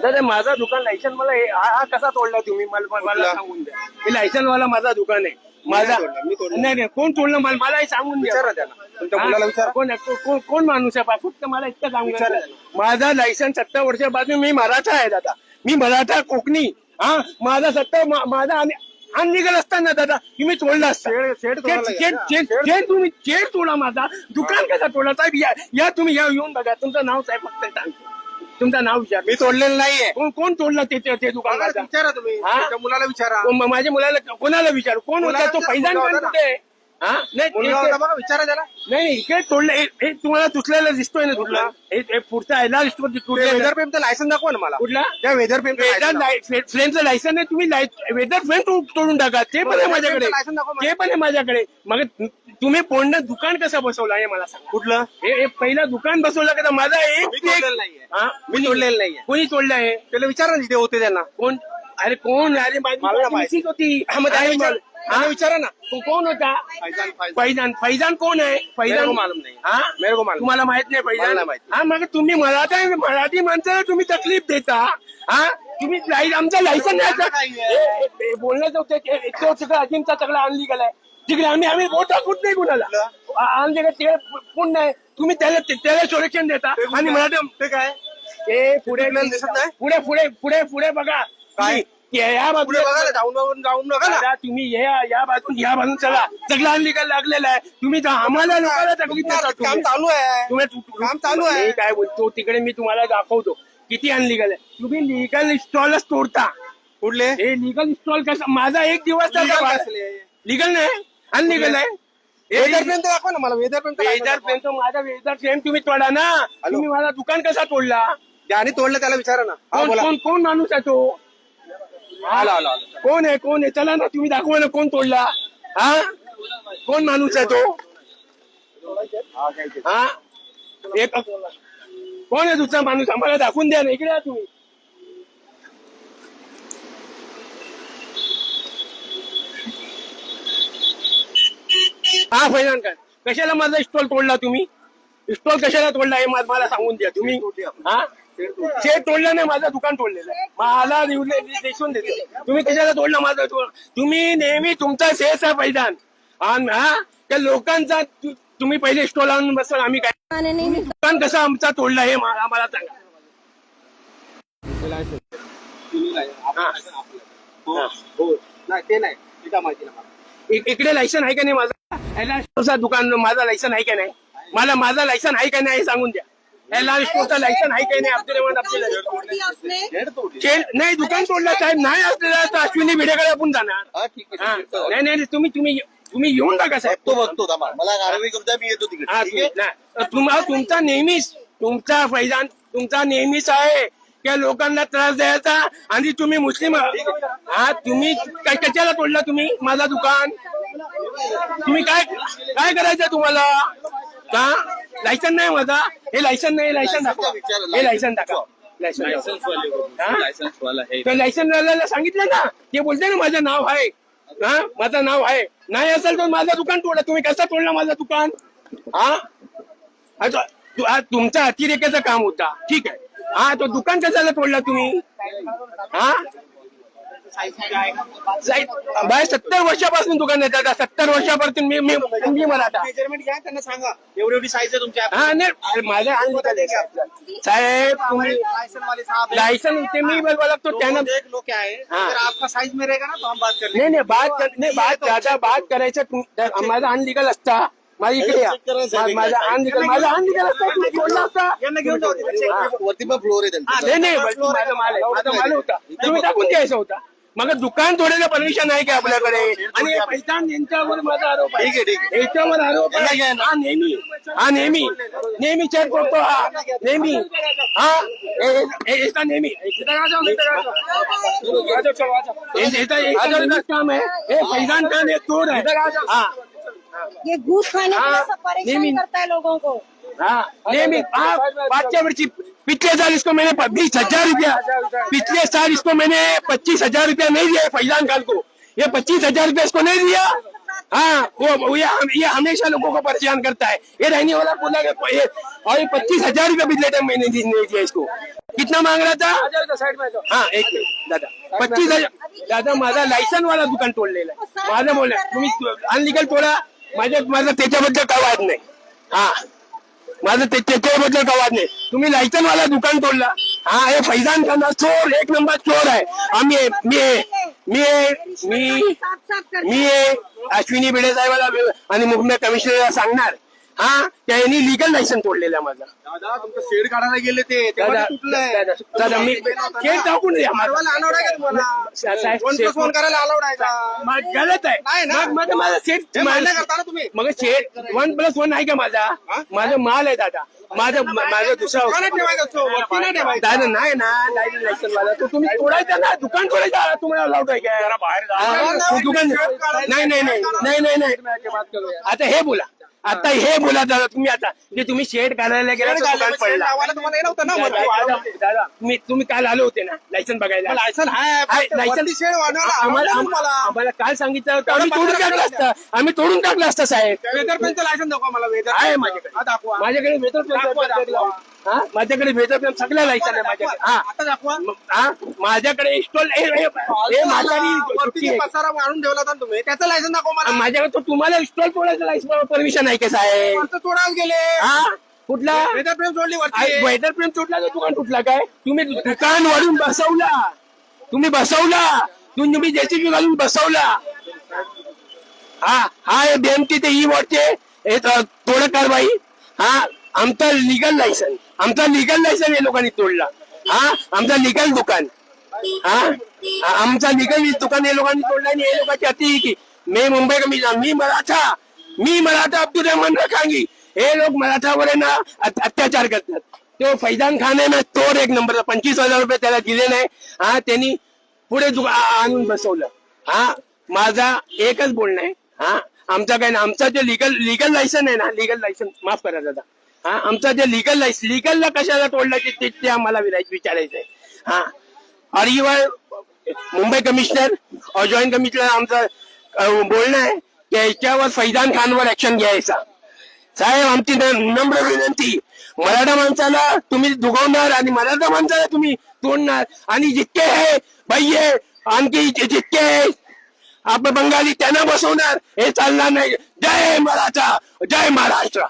दादा माझा दुकान लायसन मला हा कसा तोडला तुम्ही मला सांगून द्या. हे लायसन वाला माझा दुकान आहे माझा. नाही नाही कोण तोडलं मला हे सांगून द्या. तुमच्या मुलाला विचारा. कोण माणूस आहे फक्त मला इतकं सांगून द्या. माझा लायसन 70 वर्षापासून मी मराठा आहे दादा. मी मराठा कोकणी. हा माझा 70 माझा अनलिगल असताना दादा तुम्ही तोडला असता. तुम्ही चेड तोडा माझा दुकान कसा तोडला साहेब. या तुम्ही येऊन बघा. तुमचं नाव साहेब फक्त सांगतो. तुमचं नाव विचार. मी तोडलेलं नाहीये. कोण तोडलं ते दुकान विचारा तुम्ही. मुलाला विचारा. माझ्या मुलाला कोणाला विचारू कोण होता तो पैजान कुठे. हा विचारा त्याला. नाही इकडे तोडलं. हे तुम्हाला दुसऱ्याला दिसतोय ना तुटला. हे पुढचा याला दिसतो. वेदर फ्रेमचं लायसन दाखवा ना मला. कुठला त्या वेदर फ्रेमचं लायसन आहे. तुम्ही वेदर फ्रेम तोडून टाका. ते पण आहे माझ्याकडे. ते पण आहे माझ्याकडे. मग तुम्ही पूर्ण दुकान कसं बसवलं हे मला सांगा. कुठलं हे पहिलं दुकान बसवलं का माझा मी तोडलेलं नाहीये. कोणी तोडलं आहे त्याला विचारा तिथे होते त्यांना. कोण. अरे कोण. अरे मला माहिती होती. विचारा ना. कोण होता फैजान कोण आहे. फैजान मालूम नाही. मेरे को मालूम. तुम्हाला माहित नाही फैजान. हा मग तुम्ही मराठी माणसाला तुम्ही तकलीफ देता. हा तुम्ही आमचा लायसन नाही बोलण्याचं होतं. अजिमचा सगळा आणली गेलाय तिकडे. आम्ही वोट टाकूच नाही कुणाला. आणले का ते कोण नाही. तुम्ही त्याला संरक्षण देता आणि मराठी ते काय ते पुढे दिसत नाही. पुढे पुढे पुढे पुढे बघा काय या पुढे बघा जाऊन बघा ना. तुम्ही या बाजून चला. सगळं आणली का लागलेला आहे. तुम्ही आम्हाला लोकांना तकलीफ देता. काम चालू आहे. काम चालू आहे. काय बोलतो तिकडे मी तुम्हाला दाखवतो किती अनलिगल आहे. तुम्ही लिगल स्टॉलच तोडता. कुठले हे लिगल स्टॉल कसं. माझा एक दिवस लिगल नाही अनलिगल आहे. वेदर फ्रेम दाखवा ना मला. वेदर फ्रेम तो माझा वेदर फ्रेम तुम्ही तोडा ना. तुम्ही माझा दुकान कसा तोडला. ज्याने तोडलं त्याला विचारा ना. कोण माणूस आहे तो. कोण आहे चला ना तुम्ही दाखवा ना कोण तोडला. हा कोण माणूस आहे तो. हा एक कोण आहे दुसरा माणूस आम्हाला दाखवून द्या ना. इकडे या तुम्ही. हा फैजान काय कशाला माझा स्टॉल तोडला तुम्ही. स्टॉल कशाला तोडला हे मला सांगून द्या तुम्ही. हा शेड तोडलं नाही. माझं दुकान तोडलेलं आहे. मला दिसून देते. तुम्ही कशाला तोडलं माझं. तुम्ही नेहमी तुमचा शेष आहे फैजान. हा त्या लोकांचा तुम्ही पहिले स्टॉल आणून बसाल. आम्ही काय दुकान कसं आमचा तोडला हे आम्हाला सांगा. ते नाही माहिती ना. इकडे लायसन आहे का नाही माझा. दुकान माझा लायसन आहे का नाही. माझा लायसन आहे का नाही हे सांगून द्या. स्टोरचा लायसन आहे काही नाही. नाही दुकान तोडलं साहेब नाही असलेला तर अश्विनी भिडेकडे आपण जाणार. नाही तुम्ही येऊन टाका साहेब. बघतो मला कारवाई करू द्या. मी येतो तिकडे. तुमचा नेहमीच तुमचा फैजान तुमचा नेहमीच आहे त्या लोकांना त्रास द्यायचा. आणि तुम्ही मुस्लिम तुम्ही कशाला तोडला तुम्ही माझा दुकान. तुम्ही काय करायचं तुम्हाला. का लायसन नाही माझा. हे लायसन नाही. लायसन दाखवा. हे लायसन दाखवा. लायसन वाल्याला सांगितलं ना. ते बोलते ना माझं नाव आहे. हा माझं नाव आहे. नाही असेल तर माझं दुकान तोडलं. तुम्ही कसं तोडलं माझं दुकान. हा तुमचा अतिरेकाचं काम होता. ठीक आहे. हा तो दुकान कशाला तोडला तुम्ही. हा बाय 70 वर्षापासून दुकान येतात. 70 वर्षापासून मी मराठा. मेजरमेंट घ्या त्यांना सांगा. एवढी साईज आहे तुमच्या. हा नाही माझ्या साहेब तुम्ही लायसन ते मी बोलवा लागतो त्यांना. लोक आहे आपका साइज में रहेगा ना तो हम बात कर. नाही बात करायचं. माझा अनलिगल असता. माझी इकडे माझा अनलिगल असता. वरती पण फ्लोर आहे. नाही माझा माल होता. तुम्ही टाकून द्यायचा होता. मग दुकान तोडायला परमिशन आहे का आपल्याकडे. आणि पैजान यांच्यावर माझा आरोप आहे. याच्यावर आरोप आहे. नेहमी चेक करतो. नेहमी नेहमी काम आहे. हे पैजान का एक चोर आहे. ये घूस खाने के लिए सब परेशान करता है लोगों को. नेहमी पाचच्या वर्षी पिछले साल इसको मैंने 20,000 रुपया. पिछले साल इसको मैंने 25,000 रुपया नहीं दिया फैजान खान को. ये 25,000 रुपया इसको नहीं दिया. हाँ ये हमेशा लोगों को परेशान करता है। ये रहने वाला बोला कि और ये 25,000 रुपये बिजली टाइम मैंने नहीं दिया इसको। कितना मांग रहा था? हाँ एक मिनिट दादा, 25,000 दादा माझा लायसन वाला दुकान तोडलेलं आहे. माझं बोला तुम्ही अनलिगल तोडा, माझं त्याच्याबद्दल काय वाद नाही. हा माझं त्याच्याबद्दल काय वाद नाही. तुम्ही लायसन वाला दुकान तोडला. हा हे फैजान खान चोर, एक नंबर चोर आहे. मी अश्विनी भिडे साहेबाला आणि मुख्य कमिशनरला सांगणार हा त्यांनी लिगल लायसन तोडलेलं आहे माझं. दादा तुमचं शेड काढायला गेले ते तेव्हा ते तुटलंय. दादा मी शेड टाकून द्या फोन करायला अलाउड आहे का? गलत आहे. नाही ना. माझा शेड हे मान्य करता ना तुम्ही? मग शेड 1+1 आहे का माझा? माझा माल आहे दादा. माझं दुसरा दुकानात ठेवायचं असतो, वरती नाही ठेवायचं. दादा नाही ना लायसन वाला तो तुम्ही तोडायचा ना, दुकान तोडायचा तुम्हाला अलाउड आहे का? बाहेर दुकान नाही. आता हे बोला, आता हे बोला दादा तुम्ही आता की तुम्ही शेड काढायला गेला तर दुकान पडला. तुम्हाला हे नव्हतं ना वरती. दादा तुम्ही काल आले होते ना लायसन बघायला. लायसन लायसन शेड वाढवायला आम्हाला काल सांगितलं होतं, आम्ही तोडून टाकलं असतं साहेब. वेदर पेनचं लायसन दाखवा मला. वेदर आहे माझ्याकडे. दाखवा. माझ्याकडे वेदर माझ्याकडे वेदर पेन सगळ्या लायसन आहे माझ्याकडे. हा आता दाखवा. हा माझ्याकडे इंस्टॉल वरती पसारा वाढून ठेवला होता ना तुम्ही, त्याचं लायसन दाखवा मला. माझ्याकडे तो तुम्हाला इंस्टॉल तोडायचं लायसन परमिशन आहे का साहेब? कोणतं तोडायला गेले? हा कुठला वेदर पेन सोडली वरती. वेदर पेन तुटला तर दुकान तुटला काय? तुम्ही दुकान वाढून बसवला, तुम्ही जेसीबी घालून बसवला. हा बेमती ते ई वॉटचे थोडं कारवाई. हा आमचा लिगल लायसन या लोकांनी तोडला. हा आमचा लिगल दुकान आमचा लिगल दुकान या लोकांनी तोडला आणि या लोकांची अति की मी मुंबई कमिशनर, मी मराठा अब्दुल रहमान रखांगी. हे लोक मराठावर आहे ना अत्याचार करतात. तो फैजान खान आहे ना चोर एक नंबरचा. 25,000 रुपये त्याला दिले नाही. हा त्यांनी पुढे आणून बसवलं. हा माझा एकच बोलणं आहे. हा आमचा काय ना, आमचा जे लिगल लायसन आहे ना, लिगल लायसन माफ करा दादा. हा आमचा जे लिगलला कशाला तोडला ते आम्हाला विचारायचं आहे. हा और मुंबई कमिशनर और जॉईंट कमिशनर आमचं बोलणं आहे की याच्यावर फैजान खानवर ऍक्शन घ्यायचा. साहेब आमची नम्र विनंती, मराठा माणसाला तुम्ही दुखवणार आणि मराठा माणसाला तुम्ही तोडणार आणि जितके आहे भैये आणखी जितके आहे आपण बंगाली त्यांना बसवणार, हे चालणार नाही. जय मराठा, जय महाराष्ट्र.